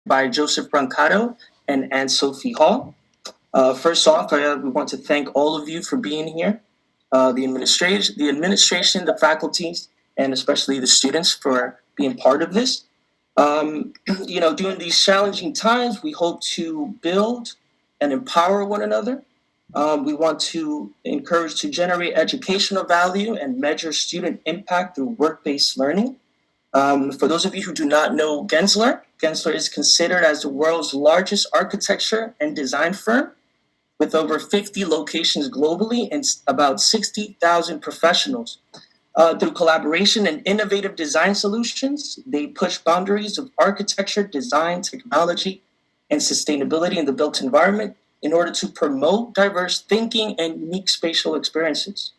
by Joseph Brancato and Anne-Sophie Hall. First off, we want to thank all of you for being here, the administration, the faculties, and especially the students for being part of this. During these challenging times, we hope to build and empower one another. We want to encourage to generate educational value and measure student impact through work-based learning. For those of you who do not know Gensler is considered as the world's largest architecture and design firm with over 50 locations globally and about 60,000 professionals. Through collaboration and innovative design solutions, they push boundaries of architecture, design, technology, and sustainability in the built environment in order to promote diverse thinking and unique spatial experiences.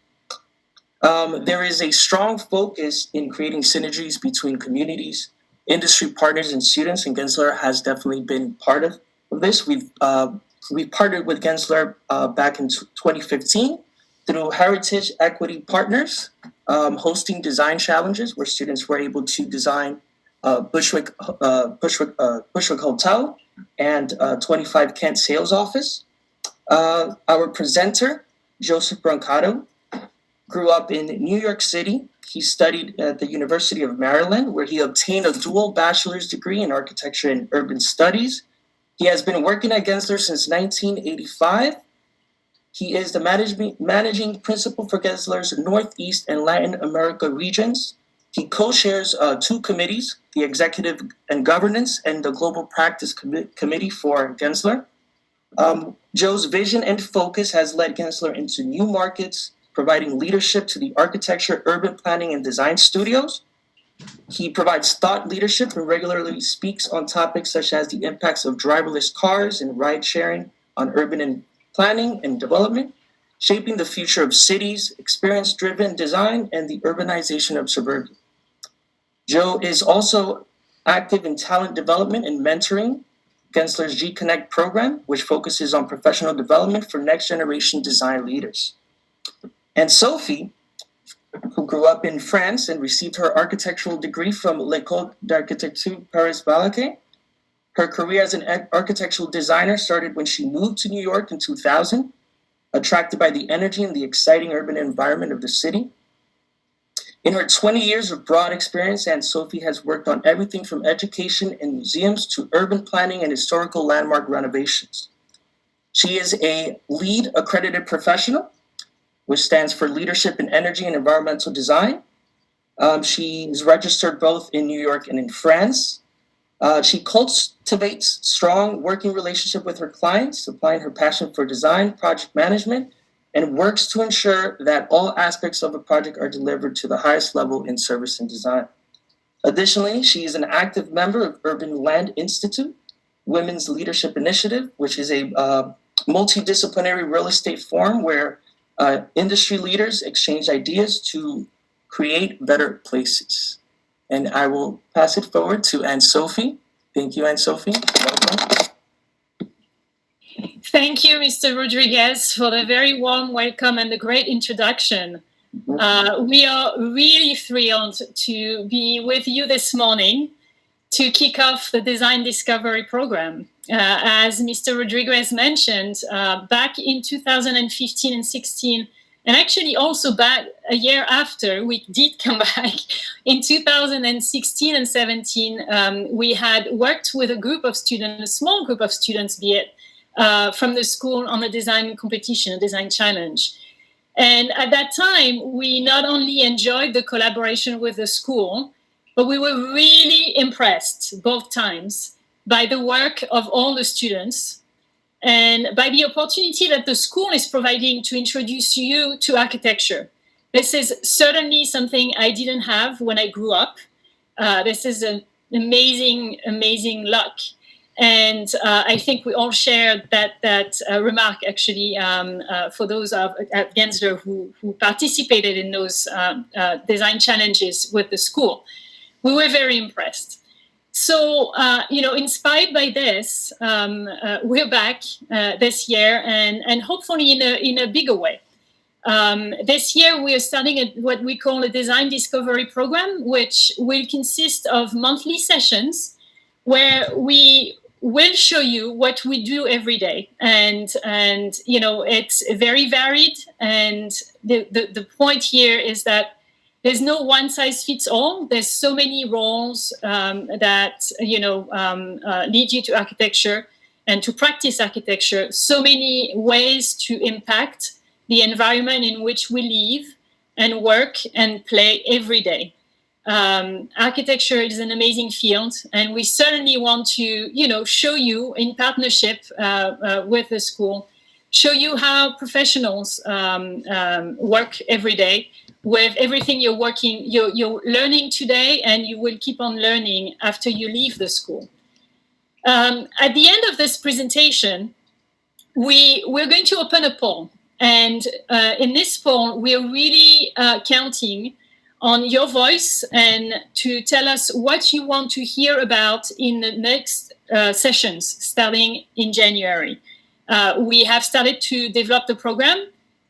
There is a strong focus in creating synergies between communities, industry partners, and students, and Gensler has definitely been part of this. We partnered with Gensler back in 2015 through Heritage Equity Partners, hosting design challenges where students were able to design Bushwick Hotel and 25 Kent Sales Office. Our presenter, Joseph Brancato, grew up in New York City. He studied at the University of Maryland, where he obtained a dual bachelor's degree in architecture and urban studies. He has been working at Gensler since 1985. He is the managing principal for Gensler's Northeast and Latin America regions. He co-chairs two committees, the Executive and Governance and the Global Practice Committee for Gensler. Joe's vision and focus has led Gensler into new markets, providing leadership to the architecture, urban planning, and design studios. He provides thought leadership and regularly speaks on topics such as the impacts of driverless cars and ride sharing on urban and planning and development, shaping the future of cities, experience-driven design, and the urbanization of suburbia. Joe is also active in talent development and mentoring Gensler's G-Connect program, which focuses on professional development for next-generation design leaders. And Sophie, who grew up in France and received her architectural degree from l'École d'Architecture Paris-Valaquais. Her career as an architectural designer started when she moved to New York in 2000, attracted by the energy and the exciting urban environment of the city. In her 20 years of broad experience, Anne-Sophie has worked on everything from education and museums to urban planning and historical landmark renovations. She is a LEED accredited professional, which stands for Leadership in Energy and Environmental Design. She is registered both in New York and in France. She cultivates strong working relationship with her clients, applying her passion for design, project management, and works to ensure that all aspects of a project are delivered to the highest level in service and design. Additionally, she is an active member of Urban Land Institute, Women's Leadership Initiative, which is a multidisciplinary real estate forum where industry leaders exchange ideas to create better places. And I will pass it forward to Anne-Sophie. Thank you, Anne-Sophie. Welcome. Thank you, Mr. Rodriguez, for the very warm welcome and the great introduction. We are really thrilled to be with you this morning to kick off the Design Discovery program. As Mr. Rodriguez mentioned, back in 2015 and 16, and actually also back a year after, we did come back. In 2016 and 17, we had worked with a group of students, a small group of students, be it from the school on a design competition, a design challenge. And at that time, we not only enjoyed the collaboration with the school, but we were really impressed both times by the work of all the students and by the opportunity that the school is providing to introduce you to architecture. This is certainly something I didn't have when I grew up. This is an amazing, amazing luck. And I think we all shared that remark, actually, for those at Gensler who participated in those design challenges with the school. We were very impressed. So, inspired by this, we're back this year and hopefully in a bigger way. This year, we are starting what we call a Design Discovery program, which will consist of monthly sessions where we will show you what we do every day, and it's very varied. And the point here is that there's no one size fits all. There's so many roles that lead you to architecture and to practice architecture. So many ways to impact the environment in which we live and work and play every day. Architecture is an amazing field, and we certainly want to, show you in partnership with the school, show you how professionals work every day with everything you're learning today, and you will keep on learning after you leave the school. At the end of this presentation, we're going to open a poll, and in this poll, we're really counting on your voice and to tell us what you want to hear about in the next sessions starting in January. We have started to develop the program,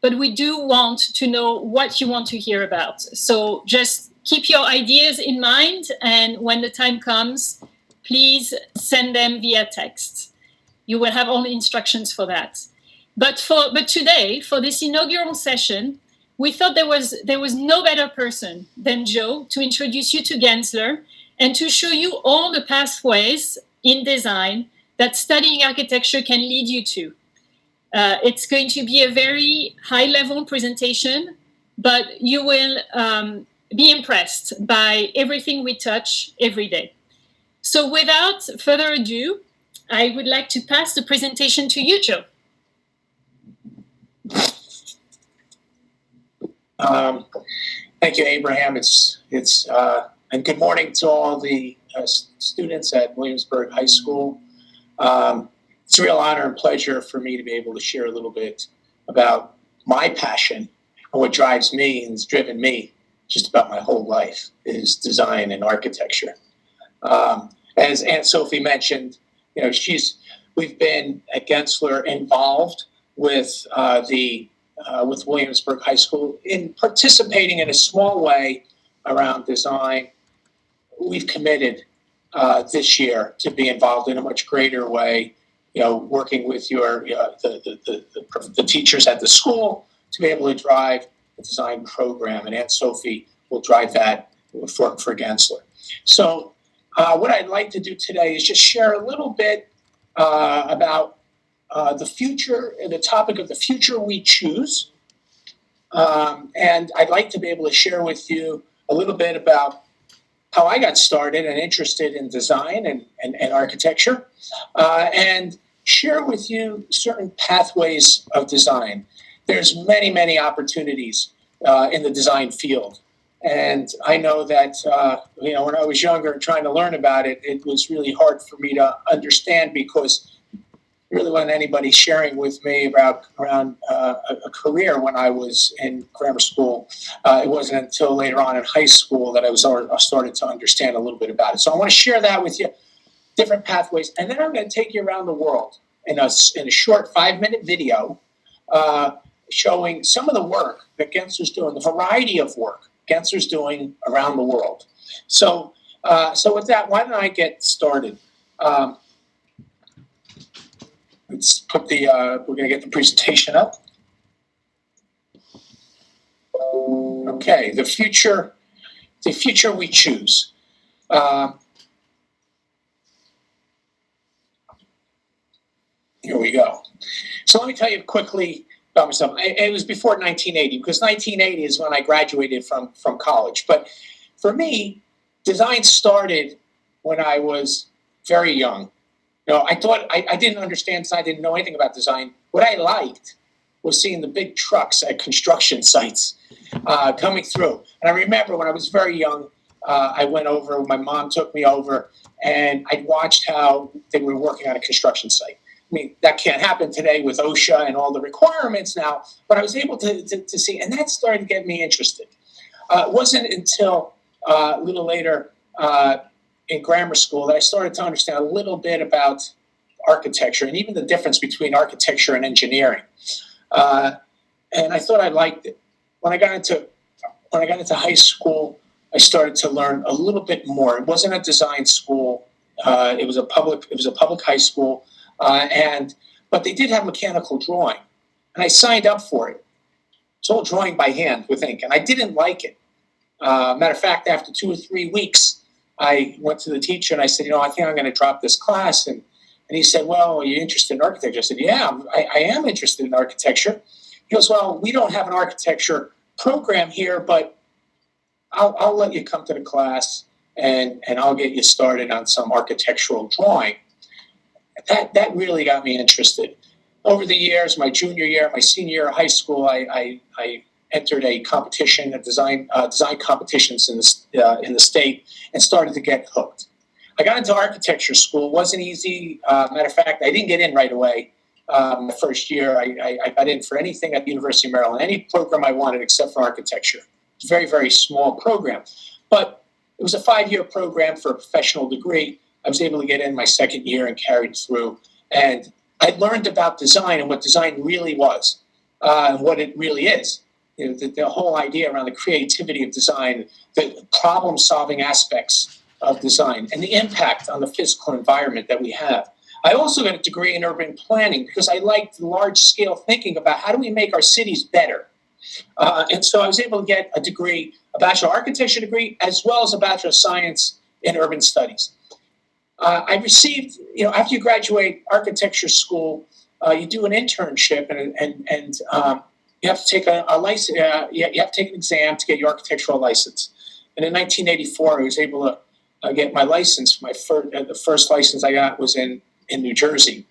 but we do want to know what you want to hear about. So just keep your ideas in mind, and when the time comes, please send them via text. You will have all the instructions for that. But today, for this inaugural session, we thought there was no better person than Joe to introduce you to Gensler and to show you all the pathways in design that studying architecture can lead you to. It's going to be a very high-level presentation, but you will be impressed by everything we touch every day. So without further ado, I would like to pass the presentation to you, Joe. Thank you, Abraham. And good morning to all the students at Williamsburg High School. It's a real honor and pleasure for me to be able to share a little bit about my passion and what drives me and has driven me just about my whole life is design and architecture. As Anne-Sophie mentioned, we've been at Gensler involved with with Williamsburg High School in participating in a small way around design. We've committed this year to be involved in a much greater way, working with the teachers at the school to be able to drive the design program, and Anne-Sophie will drive that for Gensler. So what I'd like to do today is just share a little bit about the future, the topic of the future we choose. And I'd like to be able to share with you a little bit about how I got started and interested in design and architecture, and share with you certain pathways of design. There's many, many opportunities in the design field. And I know that, when I was younger and trying to learn about it, it was really hard for me to understand because really wasn't anybody sharing with me around a career when I was in grammar school. It wasn't until later on in high school that I started to understand a little bit about it. So I want to share that with you, different pathways, and then I'm going to take you around the world in a short 5-minute video showing some of the work that Gensler's doing, the variety of work Gensler's doing around the world. So with that, why don't I get started? Let's put we're going to get the presentation up. Okay, the future we choose. Here we go. So let me tell you quickly about myself. It was before 1980, because 1980 is when I graduated from college. But for me, design started when I was very young. I thought I didn't understand design. I didn't know anything about design. What I liked was seeing the big trucks at construction sites coming through. And I remember when I was very young, I went over, my mom took me over, and I watched how they were working on a construction site. I mean, that can't happen today with OSHA and all the requirements now, but I was able to see, and that started to get me interested. It wasn't until a little later in grammar school that I started to understand a little bit about architecture and even the difference between architecture and engineering. And I thought I liked it. When I got into high school, I started to learn a little bit more. It wasn't a design school, It was a public high school, but they did have mechanical drawing, and I signed up for it. It's all drawing by hand with ink, and I didn't like it. Matter of fact, after 2 or 3 weeks, I went to the teacher and I said, I think I'm going to drop this class. And he said, well, are you interested in architecture? I said, yeah, I am interested in architecture. He goes, well, we don't have an architecture program here, but I'll let you come to the class and I'll get you started on some architectural drawing. That really got me interested. Over the years, my junior year, my senior year of high school, I entered a competition, design competitions in the state, and started to get hooked. I got into architecture school. It wasn't easy. Matter of fact, I didn't get in right away. The first year, I got in for anything at the University of Maryland, any program I wanted except for architecture. It's a very, very small program. But it was a 5-year program for a professional degree. I was able to get in my second year and carried through. And I learned about design and what design really was and what it really is. The whole idea around the creativity of design, the problem-solving aspects of design, and the impact on the physical environment that we have. I also got a degree in urban planning because I liked large-scale thinking about how do we make our cities better. And so I was able to get a degree, a Bachelor of Architecture degree, as well as a Bachelor of Science in Urban Studies. I received, after you graduate architecture school, you do an internship and you have to take a license. You have to take an exam to get your architectural license. And in 1984, I was able to get my license. The first license I got was in New Jersey.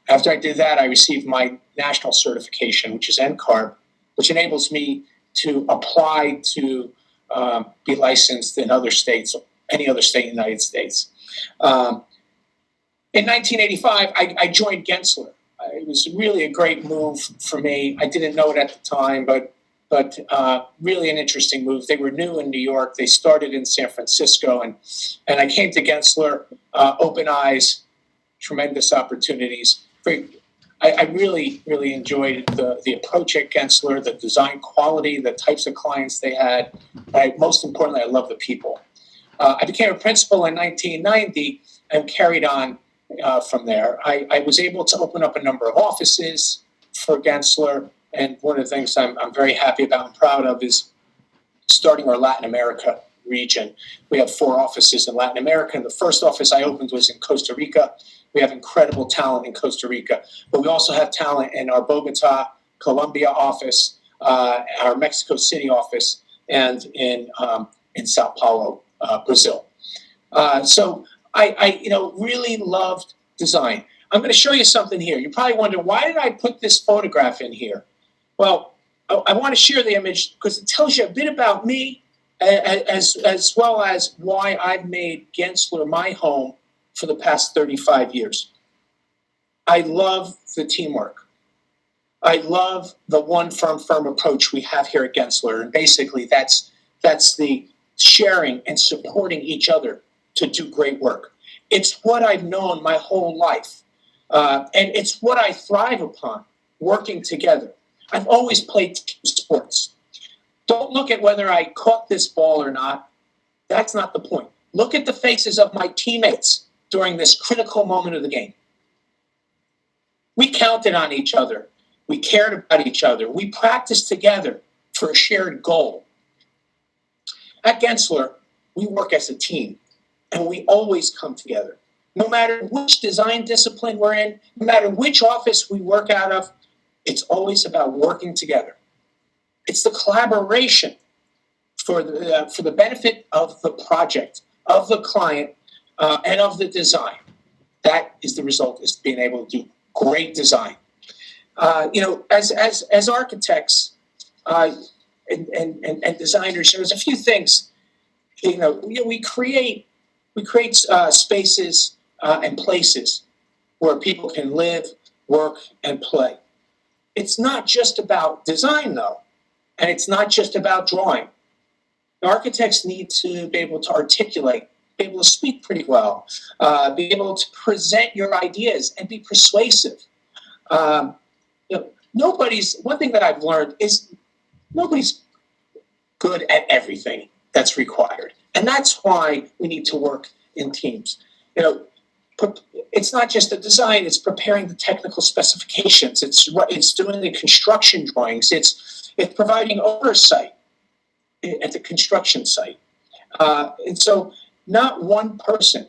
After I did that, I received my national certification, which is NCARB, which enables me to apply to be licensed in other states, any other state in the United States. In 1985, I joined Gensler. It was really a great move for me. I didn't know it at the time, but really an interesting move. They were new in New York. They started in San Francisco, and I came to Gensler, open eyes, tremendous opportunities. I really, really enjoyed the approach at Gensler, the design quality, the types of clients they had. Most importantly, I love the people. I became a principal in 1990 and carried on from there. I was able to open up a number of offices for Gensler, and one of the things I'm very happy about and proud of is starting our Latin America region. We have 4 offices in Latin America, and the first office I opened was in Costa Rica. We have incredible talent in Costa Rica, but we also have talent in our Bogota, Colombia office, our Mexico City office, and in Sao Paulo, Brazil. So I really loved design. I'm going to show you something here. You probably wonder, why did I put this photograph in here? Well, I want to share the image because it tells you a bit about me as well as why I've made Gensler my home for the past 35 years. I love the teamwork. I love the one firm approach we have here at Gensler. And basically that's the sharing and supporting each other to do great work. It's what I've known my whole life. And it's what I thrive upon, working together. I've always played team sports. Don't look at whether I caught this ball or not. That's not the point. Look at the faces of my teammates during this critical moment of the game. We counted on each other. We cared about each other. We practiced together for a shared goal. At Gensler, we work as a team, and we always come together. No matter which design discipline we're in, no matter which office we work out of, it's always about working together. It's the collaboration for the benefit of the project, of the client, and of the design. That is the result, is being able to do great design. As architects and designers, there's a few things. We create spaces and places where people can live, work, and play. It's not just about design, though, and it's not just about drawing. The architects need to be able to articulate, be able to speak pretty well, be able to present your ideas and be persuasive. One thing that I've learned is nobody's good at everything that's required. And that's why we need to work in teams. it's not just the design, it's preparing the technical specifications. It's doing the construction drawings. It's providing oversight at the construction site. And so not one person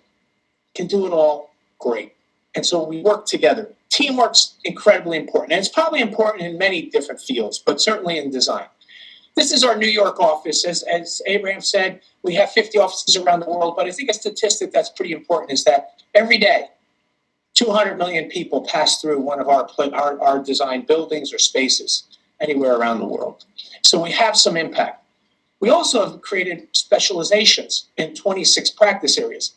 can do it all great. And so we work together. Teamwork's incredibly important. And it's probably important in many different fields, but certainly in design. This is our New York office. As Abraham said, we have 50 offices around the world, but I think a statistic that's pretty important is that every day, 200 million people pass through one of our design buildings or spaces anywhere around the world. So we have some impact. We also have created specializations in 26 practice areas,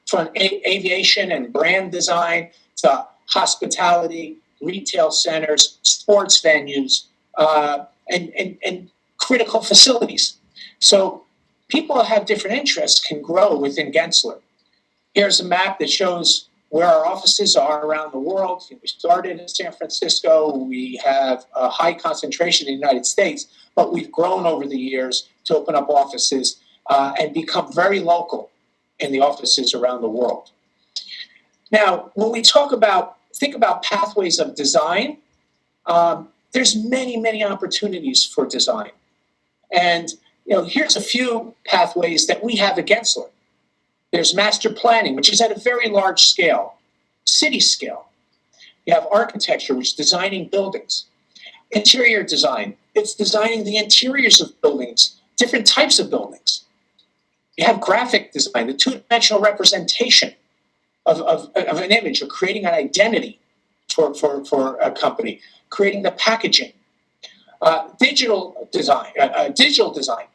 from aviation and brand design to hospitality, retail centers, sports venues, and critical facilities. So people that have different interests can grow within Gensler. Here's a map that shows where our offices are around the world. We started in San Francisco. We have a high concentration in the United States, but we've grown over the years to open up offices and become very local in the offices around the world. Now, when we think about pathways of design, there's many, many opportunities for design. And here's a few pathways that we have at Gensler. There's master planning, which is at a very large scale, city scale. You have architecture, which is designing buildings. Interior design, it's designing the interiors of buildings, different types of buildings. You have graphic design, the two-dimensional representation of an image, or creating an identity for a company, creating the packaging. Digital design,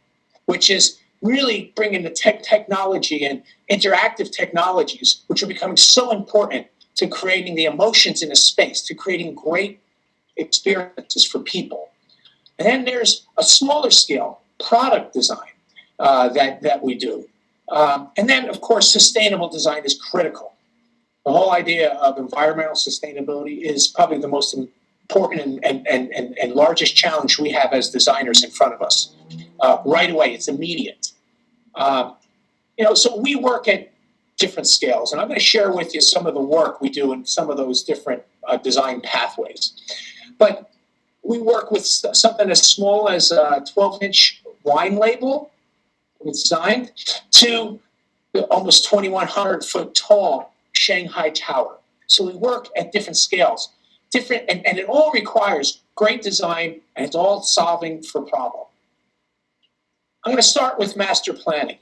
which is really bringing the technology and interactive technologies, which are becoming so important to creating the emotions in a space, to creating great experiences for people. And then there's a smaller scale product design that we do. And then, of course, sustainable design is critical. The whole idea of environmental sustainability is probably the most important and largest challenge we have as designers in front of us. Right away, it's immediate. So we work at different scales, and I'm going to share with you some of the work we do in some of those different design pathways. But we work with something as small as a 12-inch wine label we designed to the almost 2,100-foot tall Shanghai Tower. So we work at different scales, and it all requires great design, and it's all solving for problem. I'm going to start with master planning.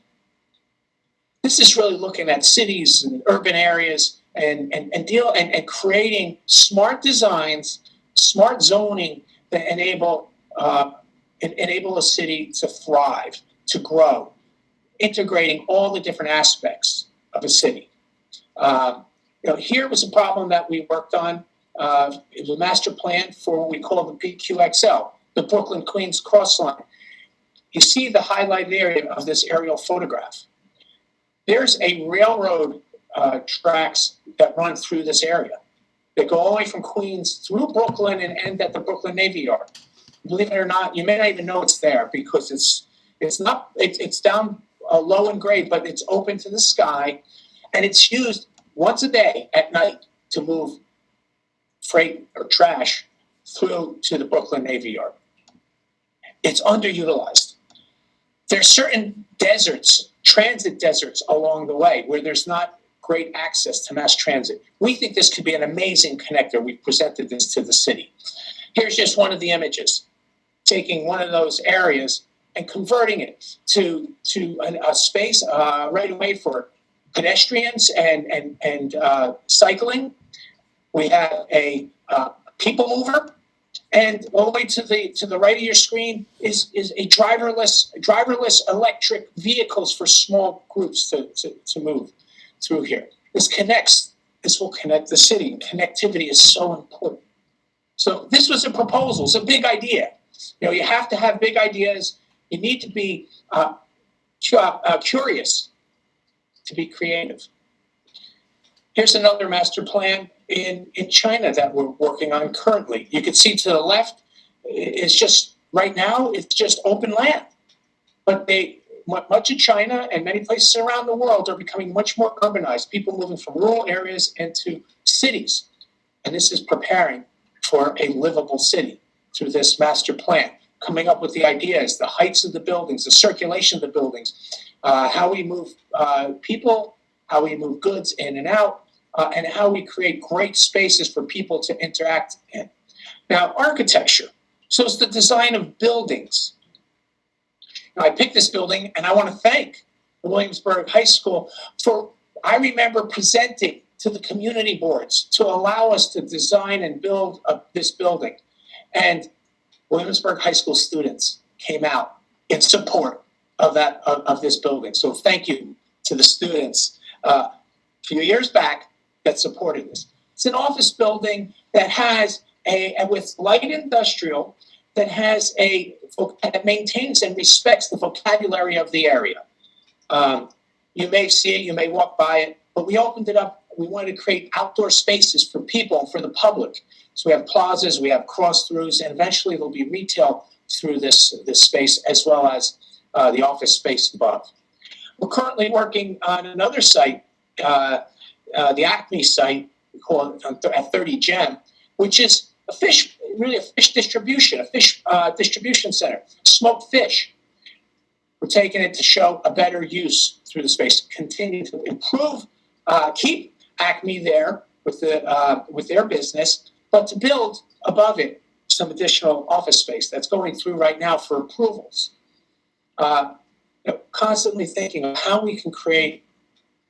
This is really looking at cities and urban areas and creating smart designs, smart zoning that enable a city to thrive, to grow, integrating all the different aspects of a city. Here was a problem that we worked on. It was a master plan for what we call the BQXL, the Brooklyn-Queens cross line. You see the highlighted area of this aerial photograph. There's a railroad tracks that run through this area. They go all the way from Queens through Brooklyn and end at the Brooklyn Navy Yard. Believe it or not, you may not even know it's there because it's down low in grade, but it's open to the sky, and it's used once a day at night to move freight or trash through to the Brooklyn Navy Yard. It's underutilized. There's certain deserts, transit deserts along the way where there's not great access to mass transit. We think this could be an amazing connector. We've presented this to the city. Here's just one of the images, taking one of those areas and converting it to a space right away for pedestrians and cycling. We have a people mover, and all the way to the right of your screen is a driverless electric vehicles for small groups to move through here. This will connect the city. Connectivity is so important. So this was a proposal. It's a big idea. You have to have big ideas. You need to be curious to be creative. Here's another master plan in China that we're working on currently. You can see to the left, it's just right now, it's just open land. But they much of China and many places around the world are becoming much more urbanized, people moving from rural areas into cities. And this is preparing for a livable city through this master plan, coming up with the ideas, the heights of the buildings, the circulation of the buildings, how we move people, how we move goods in and out, and how we create great spaces for people to interact in. Now, architecture. So it's the design of buildings. Now, I picked this building, and I want to thank Williamsburg High School for, I remember presenting to the community boards to allow us to design and build this building. And Williamsburg High School students came out in support of this building. So thank you to the students a few years back that supported this. It's an office building that has with light industrial, that maintains and respects the vocabulary of the area. You may see it, you may walk by it, but we opened it up. We wanted to create outdoor spaces for people, for the public. So we have plazas, we have cross-throughs, and eventually there'll be retail through this space, as well as the office space above. We're currently working on another site, the Acme site, we call it at 30 Gem, which is a fish distribution center, smoked fish. We're taking it to show a better use through the space, continue to improve, keep Acme there with their business, but to build above it some additional office space that's going through right now for approvals. Constantly thinking of how we can create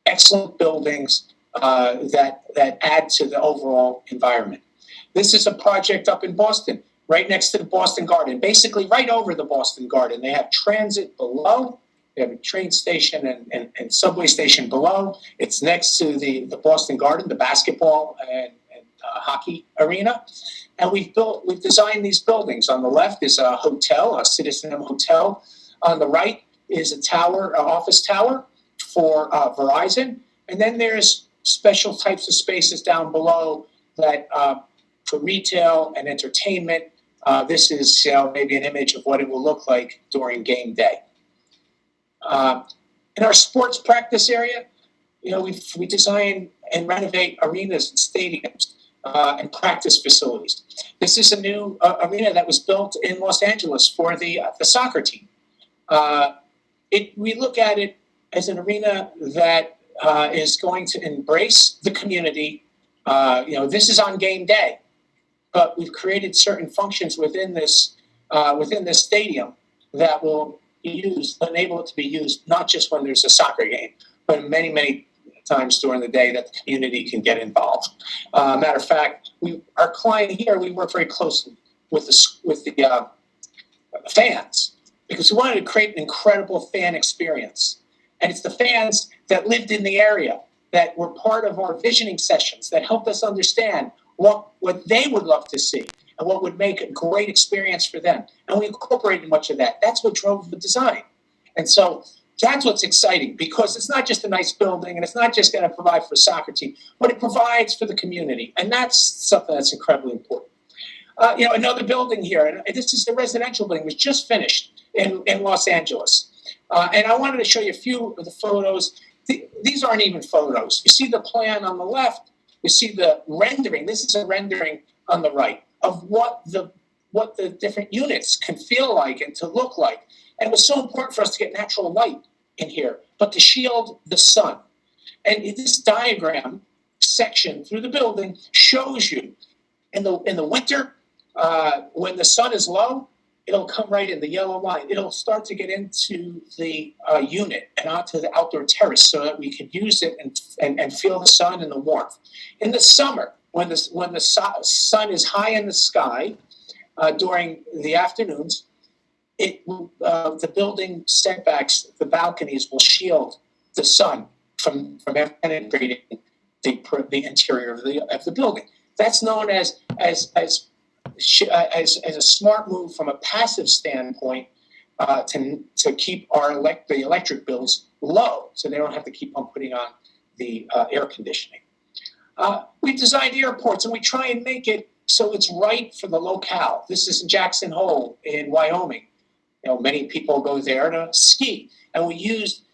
excellent buildings that add to the overall environment. This is a project up in Boston, right next to the Boston Garden, basically right over the Boston Garden. They have transit below. They have a train station and subway station below. It's next to the Boston Garden, the basketball and hockey arena. And we've designed these buildings. On the left is a hotel, a Citizen Hotel. On the right is a tower, an office tower for Verizon. And then there's special types of spaces down below that for retail and entertainment. This is maybe an image of what it will look like during game day. In our sports practice area, we design and renovate arenas and stadiums and practice facilities. This is a new arena that was built in Los Angeles for the soccer team. We look at it as an arena that is going to embrace the community. This is on game day, but we've created certain functions within this stadium that will enable it to be used not just when there's a soccer game, but many, many times during the day that the community can get involved. Matter of fact, our client here, we work very closely with the fans because we wanted to create an incredible fan experience. And it's the fans that lived in the area that were part of our visioning sessions that helped us understand what they would love to see and what would make a great experience for them. And we incorporated much of that. That's what drove the design. And so that's what's exciting, because it's not just a nice building and it's not just going to provide for a soccer team, but it provides for the community. And that's something that's incredibly important. Another building here, and this is the residential building, was just finished in Los Angeles. And I wanted to show you a few of the photos. These aren't even photos. You see the plan on the left. You see the rendering. This is a rendering on the right of what the different units can feel like and to look like. And it was so important for us to get natural light in here, but to shield the sun. And this diagram section through the building shows you in the winter, when the sun is low, it'll come right in the yellow line. It'll start to get into the unit and onto the outdoor terrace so that we can use it and feel the sun and the warmth. In the summer, when the sun is high in the sky during the afternoons, the building setbacks, the balconies will shield the sun from penetrating the interior of the building. That's known as a smart move from a passive standpoint to keep the electric bills low, so they don't have to keep on putting on the air conditioning. We've designed airports, and we try and make it so it's right for the locale. This is in Jackson Hole in Wyoming. Many people go there to ski, and we used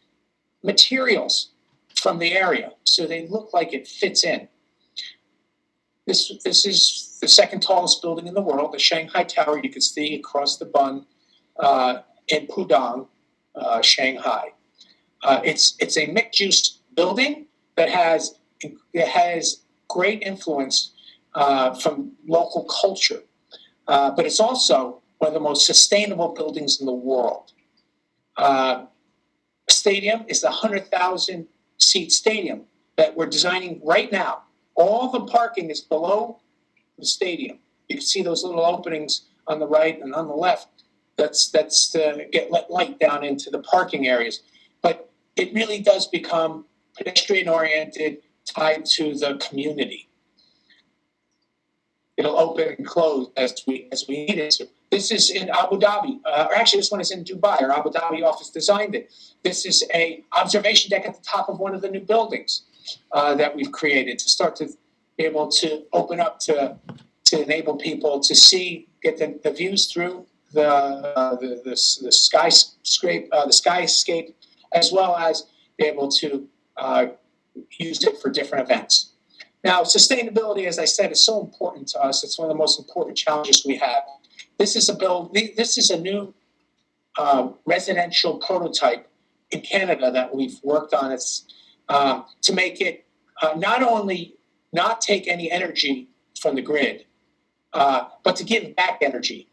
materials from the area so they look like it fits in. This is the second tallest building in the world, the Shanghai Tower. You can see across the Bund in Pudong, Shanghai. It's a mixed-use building that has great influence from local culture, but it's also one of the most sustainable buildings in the world. Stadium is the 100,000 seat stadium that we're designing right now. All the parking is below the stadium. You can see those little openings on the right and on the left. That's to let light down into the parking areas. But it really does become pedestrian oriented, tied to the community. It'll open and close as we need it to. This is in Abu Dhabi, or actually this one is in Dubai. Our Abu Dhabi office designed it. This is a observation deck at the top of one of the new buildings that we've created to start to be able to open up to enable people to see, get the views through the skyscape, as well as be able to use it for different events. Now, sustainability, as I said, is so important to us. It's one of the most important challenges we have. This is a new residential prototype in Canada that we've worked on. It's to make it not only not take any energy from the grid, but to give back energy.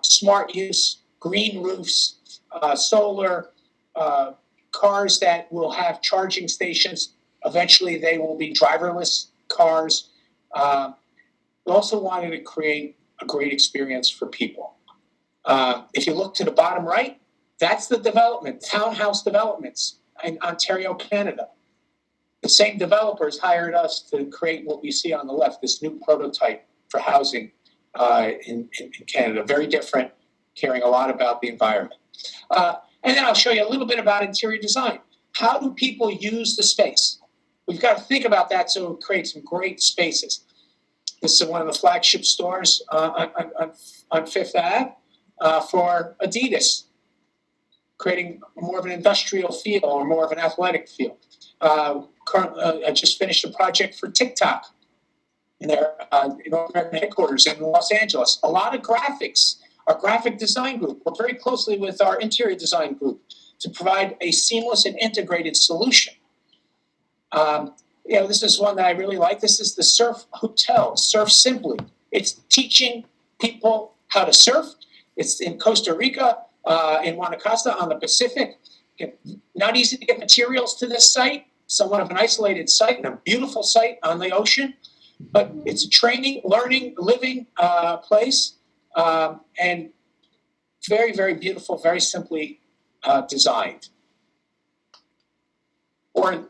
Smart use, green roofs, solar, cars that will have charging stations. Eventually, they will be driverless cars. We also wanted to create a great experience for people. If you look to the bottom right, that's the development, townhouse developments in Ontario, Canada. The same developers hired us to create what we see on the left, this new prototype for housing in Canada. Very different, caring a lot about the environment. And then I'll show you a little bit about interior design. How do people use the space? We've got to think about that so it creates some great spaces. This is one of the flagship stores on Fifth Ave for Adidas, creating more of an industrial feel or more of an athletic feel. I just finished a project for TikTok in their North American headquarters in Los Angeles. A lot of graphics. Our graphic design group worked very closely with our interior design group to provide a seamless and integrated solution. This is one that I really like. This is the Surf Hotel, Surf Simply. It's teaching people how to surf. It's in Costa Rica, in Guanacaste on the Pacific. Not easy to get materials to this site, somewhat of an isolated site and a beautiful site on the ocean. But it's a training, learning, living place, and very, very beautiful, very simply designed. Or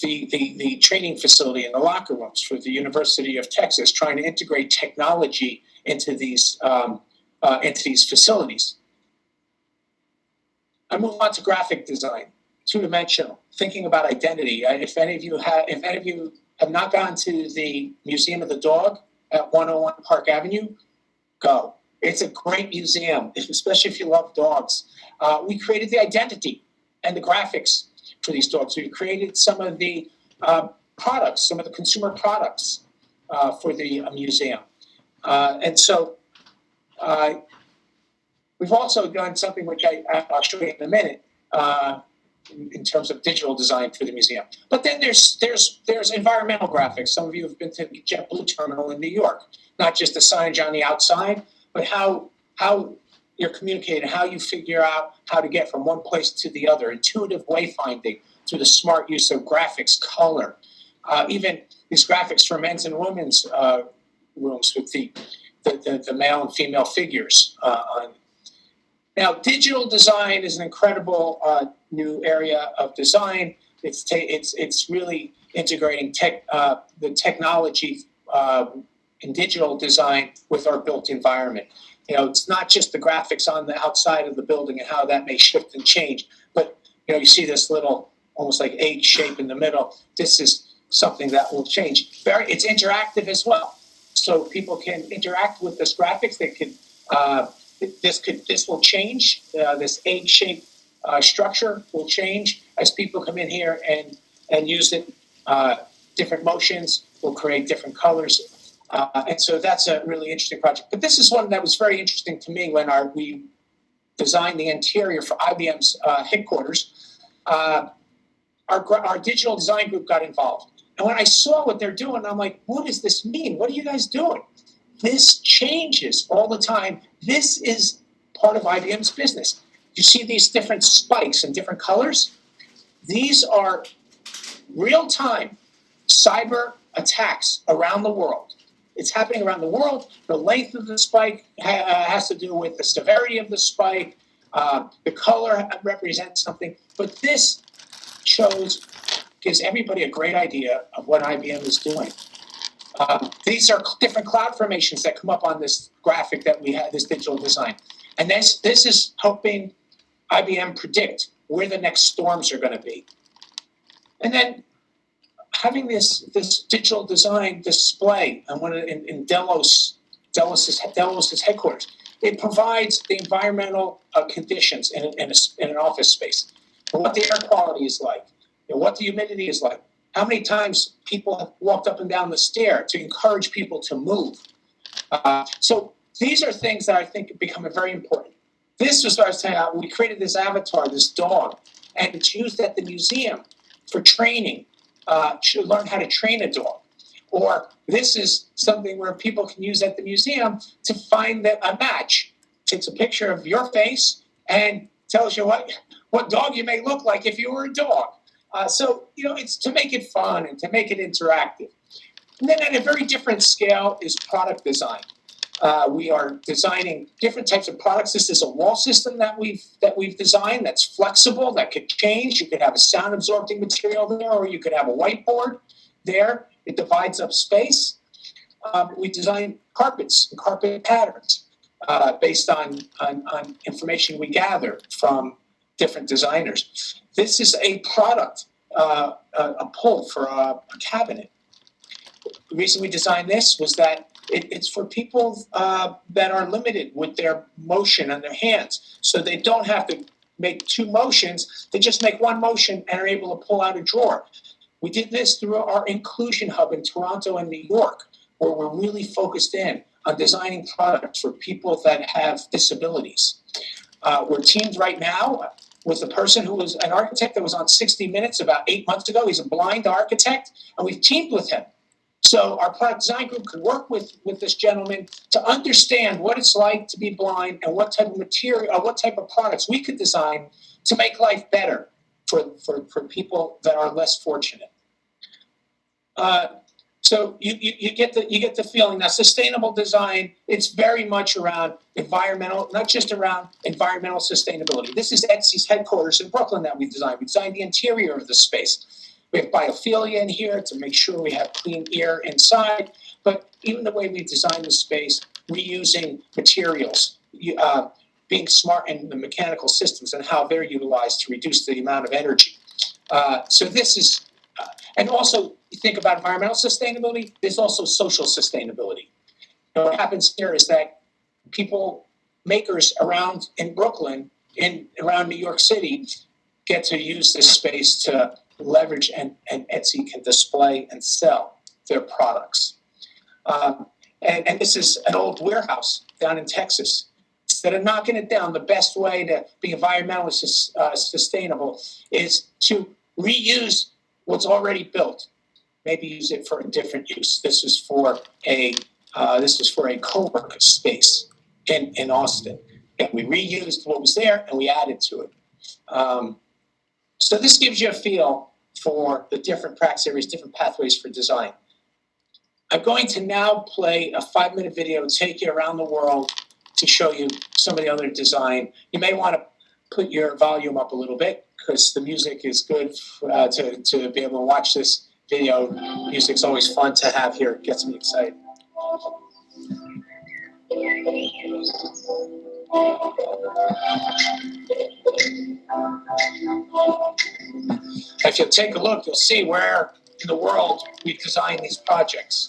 the training facility and the locker rooms for the University of Texas, trying to integrate technology into these facilities. I move on to graphic design, two-dimensional, thinking about identity. If any of you have not gone to the Museum of the Dog at 101 Park Avenue, go. It's a great museum, especially if you love dogs. We created the identity and the graphics for these dogs. We created some of the products, some of the consumer products for the museum. And so we've also done something which I'll show you in a minute in terms of digital design for the museum. But then there's environmental graphics. Some of you have been to the JetBlue terminal in New York. Not just the signage on the outside, but how you're communicating, how you figure out how to get from one place to the other, intuitive wayfinding through the smart use of graphics, color, even these graphics for men's and women's rooms with the male and female figures on. Now, digital design is an incredible new area of design. It's really integrating the technology in digital design with our built environment. It's not just the graphics on the outside of the building and how that may shift and change, but you see this little almost like egg shape in the middle. This is something that will change. It's interactive as well, so people can interact with this graphics. They can this will change. This egg-shaped structure will change as people come in here and use it. Different motions will create different colors, and so that's a really interesting project. But this is one that was very interesting to me when we designed the interior for IBM's headquarters. Our digital design group got involved, and when I saw what they're doing, I'm like, what does this mean? What are you guys doing? This changes all the time. This is part of IBM's business. You see these different spikes and different colors? These are real-time cyber attacks around the world. It's happening around the world. The length of the spike has to do with the severity of the spike. The color represents something. But this gives everybody a great idea of what IBM is doing. These are different cloud formations that come up on this graphic that we have, this digital design. And this is helping IBM predict where the next storms are going to be. And then having this digital design display in Delos's headquarters, it provides the environmental conditions in an office space, what the air quality is like, what the humidity is like, how many times people have walked up and down the stair to encourage people to move. So these are things that I think become very important. This was what I was saying. We created this avatar, this dog, and it's used at the museum for training, to learn how to train a dog. Or this is something where people can use at the museum to find a match. Takes a picture of your face and tells you what dog you may look like if you were a dog. So, it's to make it fun and to make it interactive. And then at a very different scale is product design. We are designing different types of products. This is a wall system that we've designed that's flexible, that could change. You could have a sound absorbing material there, or you could have a whiteboard there. It divides up space. We design carpets and carpet patterns based on information we gather from different designers. This is a product, a pull for a cabinet. The reason we designed this was that it's for people that are limited with their motion on their hands. So they don't have to make two motions. They just make one motion and are able to pull out a drawer. We did this through our inclusion hub in Toronto and New York, where we're really focused in on designing products for people that have disabilities. We're teamed right now with a person who was an architect that was on 60 Minutes about 8 months ago. He's a blind architect, and we've teamed with him. So our product design group could work with this gentleman to understand what it's like to be blind and what type of material or what type of products we could design to make life better for people that are less fortunate. So you get the feeling. Now, sustainable design, it's very much around environmental, not just around environmental sustainability. This is Etsy's headquarters in Brooklyn that we designed. We designed the interior of the space. We have biophilia in here to make sure we have clean air inside. But even the way we designed the space, reusing materials, being smart in the mechanical systems and how they're utilized to reduce the amount of energy. So this is, and also you think about environmental sustainability, there's also social sustainability. What happens here is that makers around in Brooklyn, around New York City, get to use this space to leverage and Etsy can display and sell their products. And this is an old warehouse down in Texas. Instead of knocking it down, the best way to be environmentally sustainable is to reuse what's already built. Maybe use it for a different use. This is for a co-work space in Austin. And we reused what was there and we added to it. So this gives you a feel for the different practice areas, different pathways for design. I'm going to now play a 5-minute video, take you around the world to show you some of the other design. You may want to put your volume up a little bit because the music is good to be able to watch this video. Music's always fun to have here. It gets me excited. If you take a look, you'll see where in the world we've designed these projects.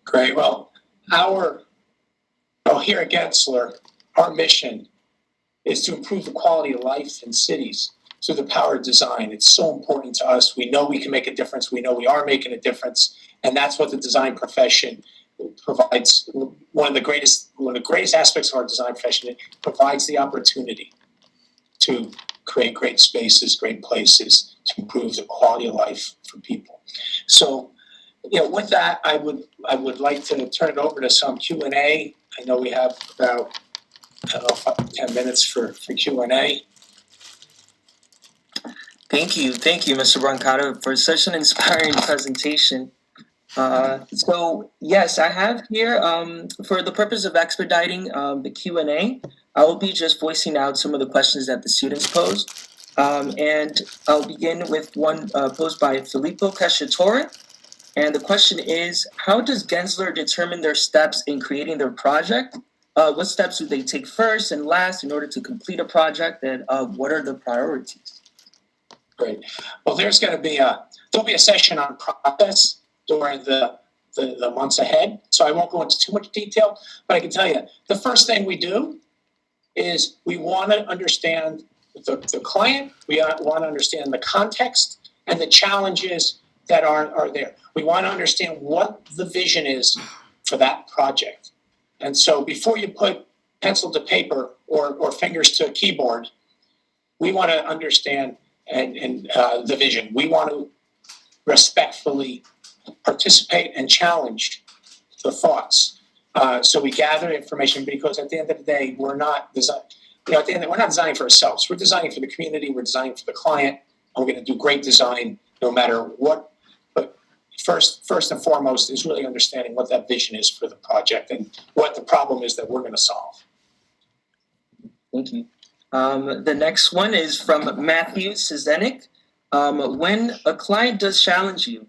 Great. Well, here at Gensler, our mission is to improve the quality of life in cities through the power of design. It's so important to us. We know we can make a difference. We know we are making a difference. And that's what the design profession provides. One of the greatest aspects of our design profession, it provides the opportunity to create great spaces, great places, to improve the quality of life for people. So, with that, I would like to turn it over to some Q&A. I know we have about 10 minutes for Q&A. Thank you, Mr. Brancato, for such an inspiring presentation. So yes, I have here, for the purpose of expediting the Q&A, I will be just voicing out some of the questions that the students posed. And I'll begin with one posed by Filippo Cacciatore. And the question is, how does Gensler determine their steps in creating their project? What steps do they take first and last in order to complete a project? And what are the priorities? Great. Well, there'll be a session on process during the months ahead. So I won't go into too much detail, but I can tell you the first thing we do is we want to understand the client. We want to understand the context and the challenges that are there. We want to understand what the vision is for that project. And so before you put pencil to paper or fingers to a keyboard, we want to understand the vision. We want to respectfully participate and challenge the thoughts. So we gather information, because at the end of the day, we're not we're not designing for ourselves. We're designing for the community. We're designing for the client. And we're going to do great design no matter what. But first and foremost is really understanding what that vision is for the project and what the problem is that we're going to solve. Thank you. The next one is from Matthew Cizenik. When a client does challenge you,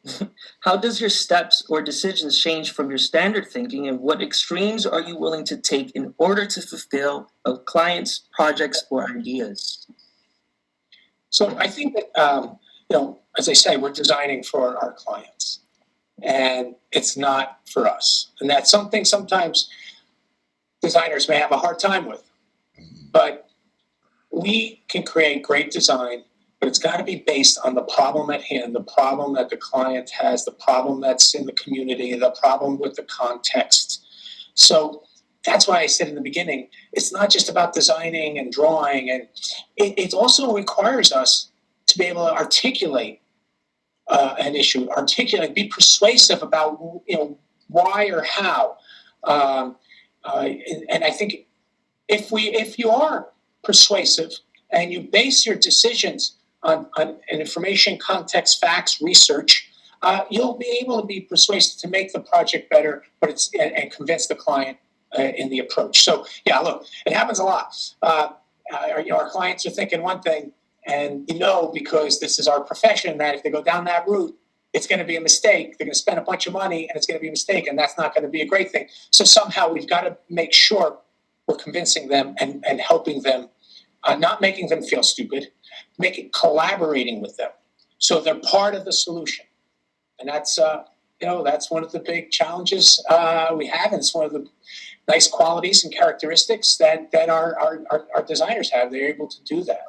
how does your steps or decisions change from your standard thinking, and what extremes are you willing to take in order to fulfill a client's projects or ideas? So I think that, as I say, we're designing for our clients, and it's not for us. And that's something sometimes designers may have a hard time with. But we can create great design, but it's got to be based on the problem at hand, the problem that the client has, the problem that's in the community, the problem with the context. So that's why I said in the beginning, it's not just about designing and drawing, and it also requires us to be able to articulate an issue, be persuasive about why or how. And I think if you are persuasive and you base your decisions on information, context, facts, research, you'll be able to be persuasive to make the project better, but and convince the client in the approach. So yeah, look, it happens a lot. Our clients are thinking one thing, and because this is our profession, that if they go down that route, it's going to be a mistake. They're going to spend a bunch of money, and it's going to be a mistake, and that's not going to be a great thing. So somehow we've got to make sure we're convincing them and helping them, not making them feel stupid, collaborating with them, so they're part of the solution. And that's that's one of the big challenges we have, and it's one of the nice qualities and characteristics that our designers have. They're able to do that.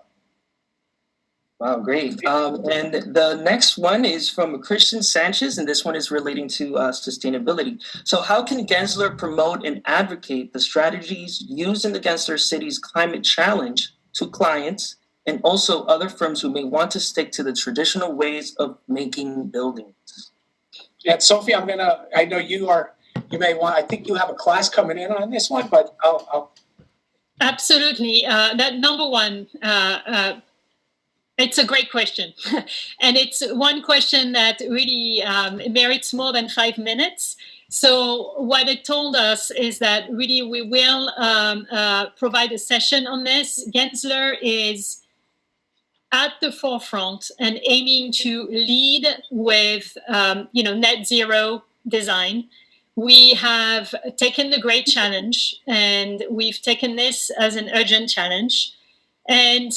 Wow, great. And the next one is from Christian Sanchez, and this one is relating to sustainability. So how can Gensler promote and advocate the strategies used in the Gensler City's climate challenge to clients and also other firms who may want to stick to the traditional ways of making buildings? Yeah, Sophie, I know I think you have a class coming in on this one, but I'll. Absolutely. That number one, it's a great question. And it's one question that really merits more than 5 minutes. So what it told us is that really we will provide a session on this. Gensler is at the forefront and aiming to lead with net zero design. We have taken the great challenge, and we've taken this as an urgent challenge. And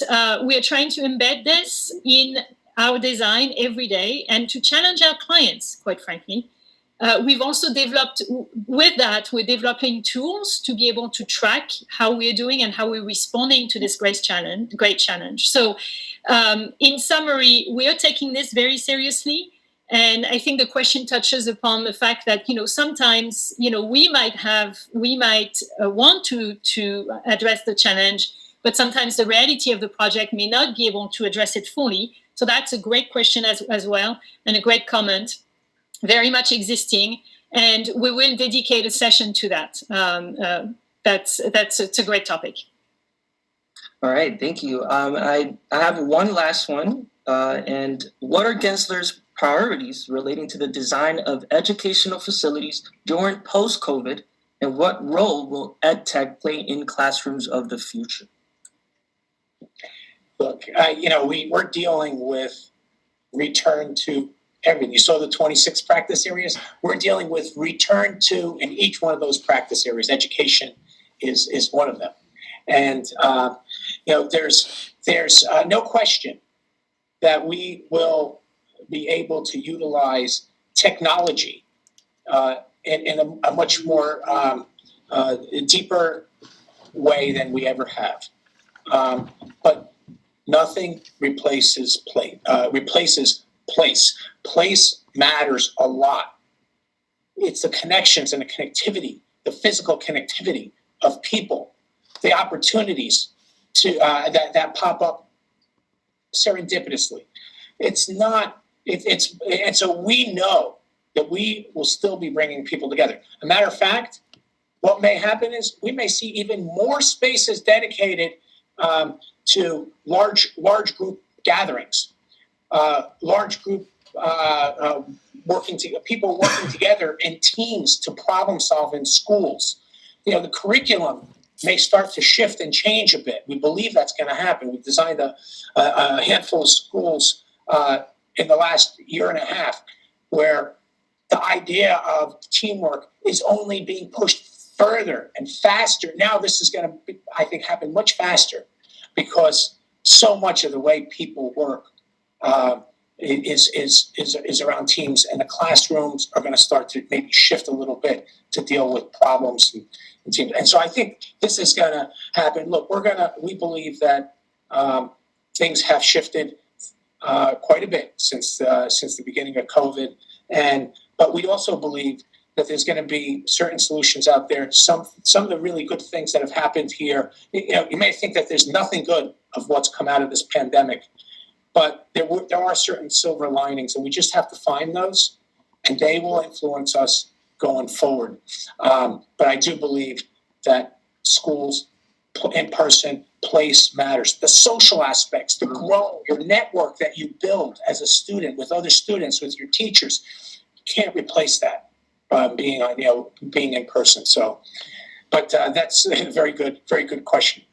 we are trying to embed this in our design every day and to challenge our clients, quite frankly. We've also developed, with that, we're developing tools to be able to track how we're doing and how we're responding to this great challenge. So in summary, we are taking this very seriously. And I think the question touches upon the fact that, sometimes, we might want to address the challenge, but sometimes the reality of the project may not be able to address it fully. So that's a great question as well, and a great comment, very much existing. And we will dedicate a session to that. It's a great topic. All right, thank you. I have one last one. And what are Gensler's priorities relating to the design of educational facilities during post-COVID, and what role will EdTech play in classrooms of the future? Look, we're dealing with return to everything. You saw the 26 practice areas. We're dealing with return to in each one of those practice areas. Education is one of them, and there's no question that we will be able to utilize technology in a much more deeper way than we ever have. But nothing replaces place. Place matters a lot. It's the connections and the connectivity, the physical connectivity of people, the opportunities to that pop up serendipitously. It's not. And so we know that we will still be bringing people together. A matter of fact, what may happen is we may see even more spaces dedicated to large group gatherings, large group people working together in teams to problem solve in schools. The curriculum may start to shift and change a bit. We believe that's going to happen. We've designed a handful of schools in the last year and a half where the idea of teamwork is only being pushed further and faster. Now this is going to, I think, happen much faster because so much of the way people work is around teams, and the classrooms are going to start to maybe shift a little bit to deal with problems and teams. And so I think this is going to happen. Look, we believe that things have shifted quite a bit since the beginning of COVID, but we also believe that there's going to be certain solutions out there. Some of the really good things that have happened here. You may think that there's nothing good of what's come out of this pandemic, but there are certain silver linings, and we just have to find those, and they will influence us going forward. But I do believe that schools, in person, place matters. The social aspects, the growth, your network that you build as a student with other students, with your teachers, you can't replace that being in person. So, but that's a very good question.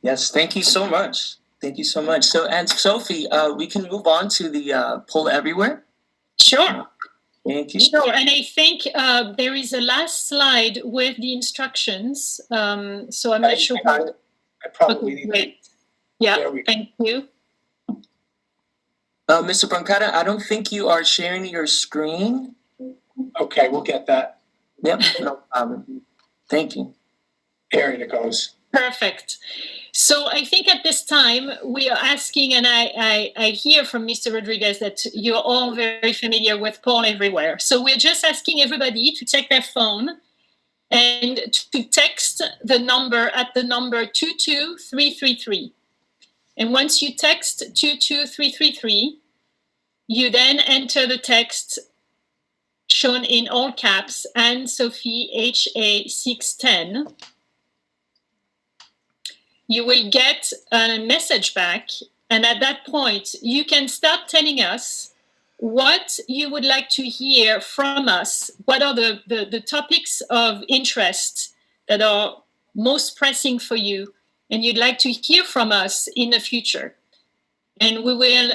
Yes, thank you so much. Thank you so much. So, Anne-Sophie, we can move on to the poll everywhere. Sure. Thank you. Sure, and I think there is a last slide with the instructions. So I'm not sure. I probably need great. Yeah, thank you. Mr. Brancato, I don't think you are sharing your screen. Okay, we'll get that. Yep, no problem. Thank you. There it goes. Perfect. So I think at this time we are asking, and I hear from Mr. Rodriguez that you're all very familiar with Poll Everywhere. So we're just asking everybody to take their phone and to text the number at the number 22333. And once you text 22333, you then enter the text shown in all caps, Anne-Sophie HA 610. You will get a message back, and at that point, you can start telling us what you would like to hear from us. What are the topics of interest that are most pressing for you, and you'd like to hear from us in the future? And we will.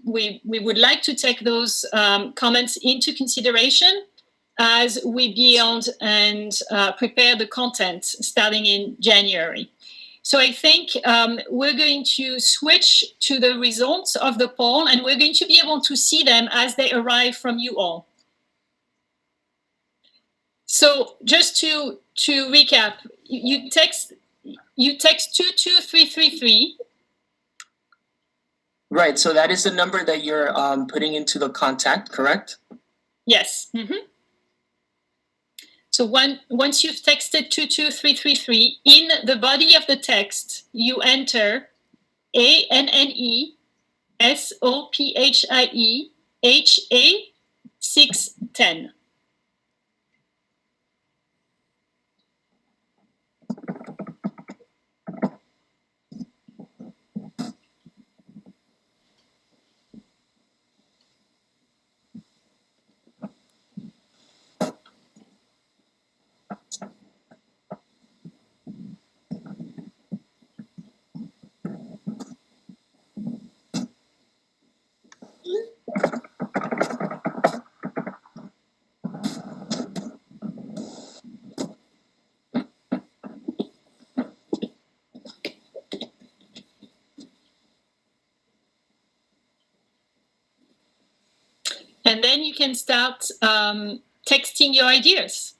We would like to take those comments into consideration as we build and prepare the content starting in January. So I think we're going to switch to the results of the poll, and we're going to be able to see them as they arrive from you all. So just to recap, you text 22333. Right, so that is the number that you're putting into the contact, correct? Yes. Mm-hmm. So once you've texted 22333, in the body of the text, you enter ANNESOPHIE HA 610. And then you can start texting your ideas.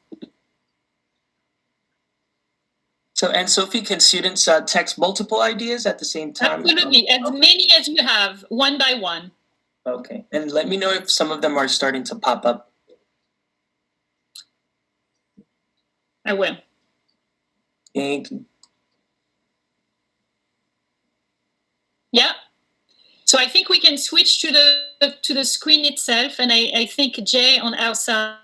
So, Anne-Sophie, can students text multiple ideas at the same time? Absolutely, as many as you have, one by one. Okay. And let me know if some of them are starting to pop up. I will. Thank you. Yeah. So I think we can switch to the screen itself, and I think Jay on our side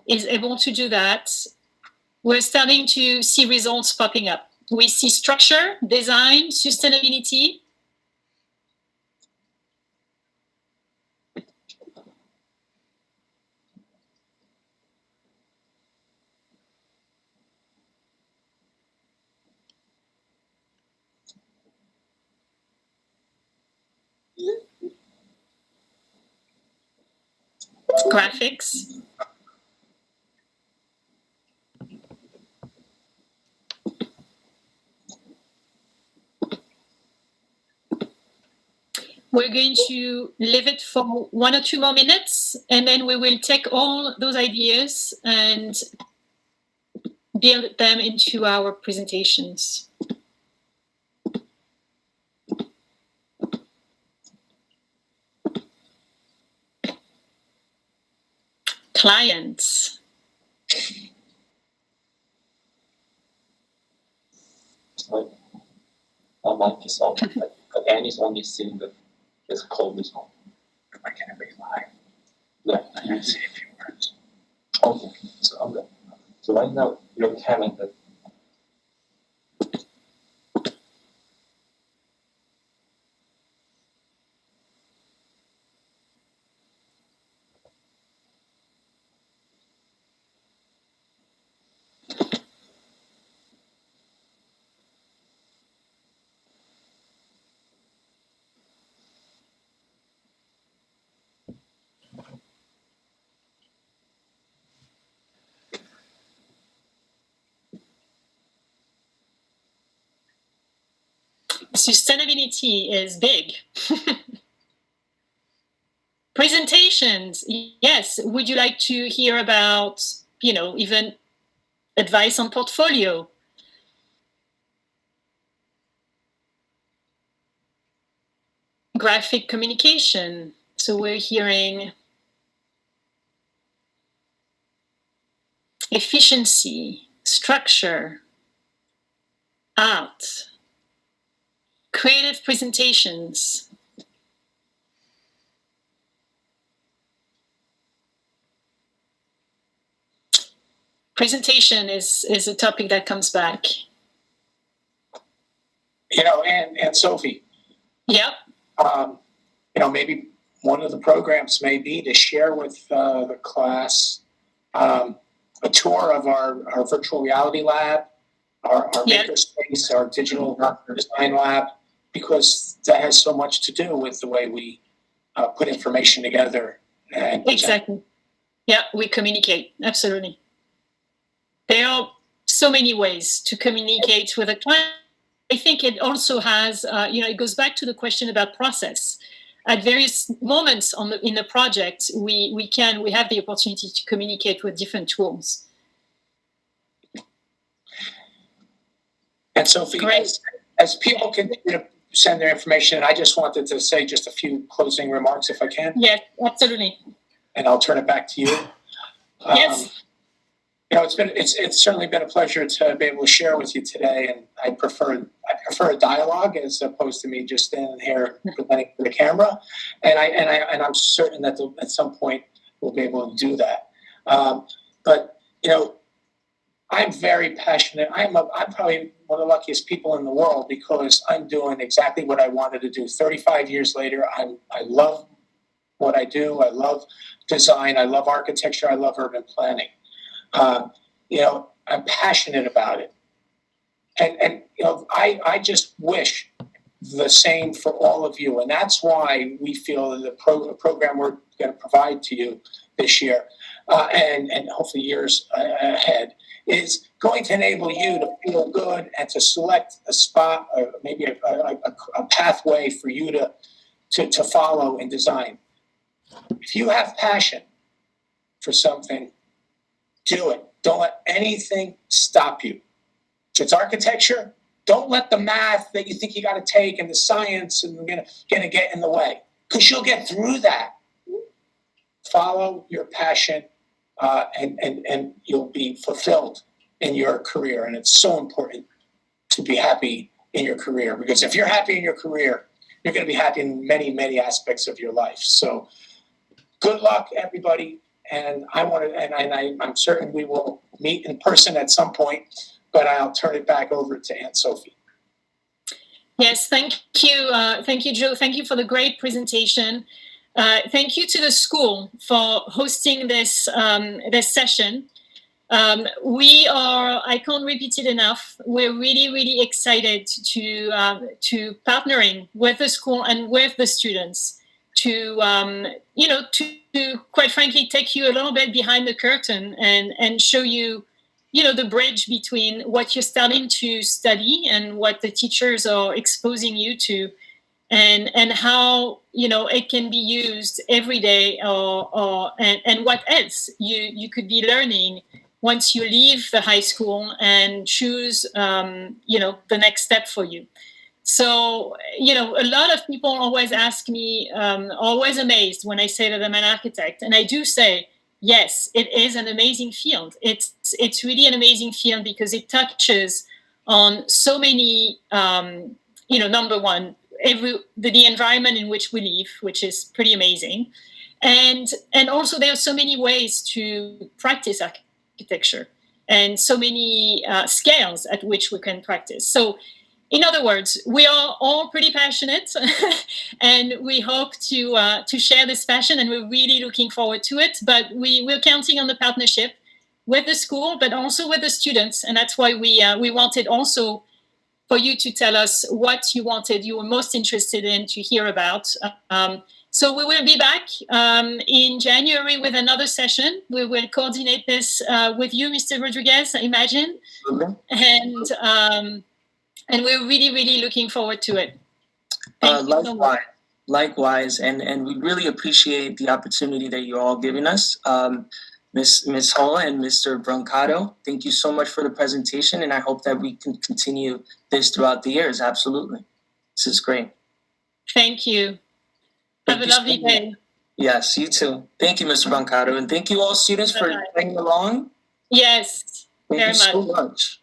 is able to do that. We're starting to see results popping up. We see structure, design, sustainability. Graphics. We're going to leave it for 1 or 2 more minutes, and then we will take all those ideas and build them into our presentations. Clients. Like on Microsoft, but Anne is only seeing this code result. Am I going to be live? Yeah. I'm going to say a few words. Okay. So right now your calendar. Sustainability is big. Presentations, yes. Would you like to hear about, even advice on portfolio? Graphic communication. So we're hearing efficiency, structure, art, creative presentations. Presentation is a topic that comes back. And Sophie, Yep. Maybe one of the programs may be to share with the class a tour of our virtual reality lab, our Yep. makerspace, our digital design lab, because that has so much to do with the way we put information together. And Exactly. Yeah, we communicate. Absolutely. There are so many ways to communicate with a client. I think it also has, it goes back to the question about process. At various moments in the project, we have the opportunity to communicate with different tools. And Sophie, as people continue to send their information, I just wanted to say just a few closing remarks, if I can. Yes, absolutely. And I'll turn it back to you. Yes. It's certainly been a pleasure to be able to share with you today, and I prefer a dialogue as opposed to me just standing here presenting to the camera. And I'm certain that at some point we'll be able to do that. But I'm very passionate. I'm probably one of the luckiest people in the world because I'm doing exactly what I wanted to do. 35 years later, I love what I do. I love design. I love architecture. I love urban planning. I'm passionate about it. And I just wish the same for all of you. And that's why we feel that the program we're going to provide to you this year and hopefully years ahead is going to enable you to feel good and to select a spot, or maybe a pathway for you to follow in design. If you have passion for something, do it. Don't let anything stop you. If it's architecture, don't let the math that you think you got to take and the science and going to get in the way. because you'll get through that. Follow your passion, and you'll be fulfilled in your career. And it's so important to be happy in your career, because if you're happy in your career, you're going to be happy in many, many aspects of your life. So good luck, everybody. And I'm certain we will meet in person at some point, but I'll turn it back over to Anne-Sophie. Yes, thank you. Thank you, Joe. Thank you for the great presentation. Thank you to the school for hosting this session. I can't repeat it enough. We're really, really excited to partnering with the school and with the students to quite frankly take you a little bit behind the curtain and show you, the bridge between what you're starting to study and what the teachers are exposing you to, and how it can be used every day, and what else you could be learning once you leave the high school and choose the next step for you. So a lot of people always ask me, always amazed when I say that I'm an architect, and I do say, yes, it is an amazing field. It's really an amazing field because it touches on so many, number one, the environment in which we live, which is pretty amazing, and also there are so many ways to practice architecture and so many scales at which we can practice. So in other words, we are all pretty passionate and we hope to share this passion, and we're really looking forward to it. But we're counting on the partnership with the school, but also with the students. And that's why we wanted also for you to tell us what you were most interested in to hear about. So we will be back in January with another session. We will coordinate this with you, Mr. Rodriguez, I imagine. And we're really, really looking forward to it. Thank you so much. Likewise, and we really appreciate the opportunity that you're all giving us. Ms. Hall and Mr. Brancato, thank you so much for the presentation, and I hope that we can continue this throughout the years. Absolutely. This is great. Thank you. Have a lovely day. Yes, you too. Thank you, Mr. Brancato, and thank you all students for playing along. Yes, thank you so much.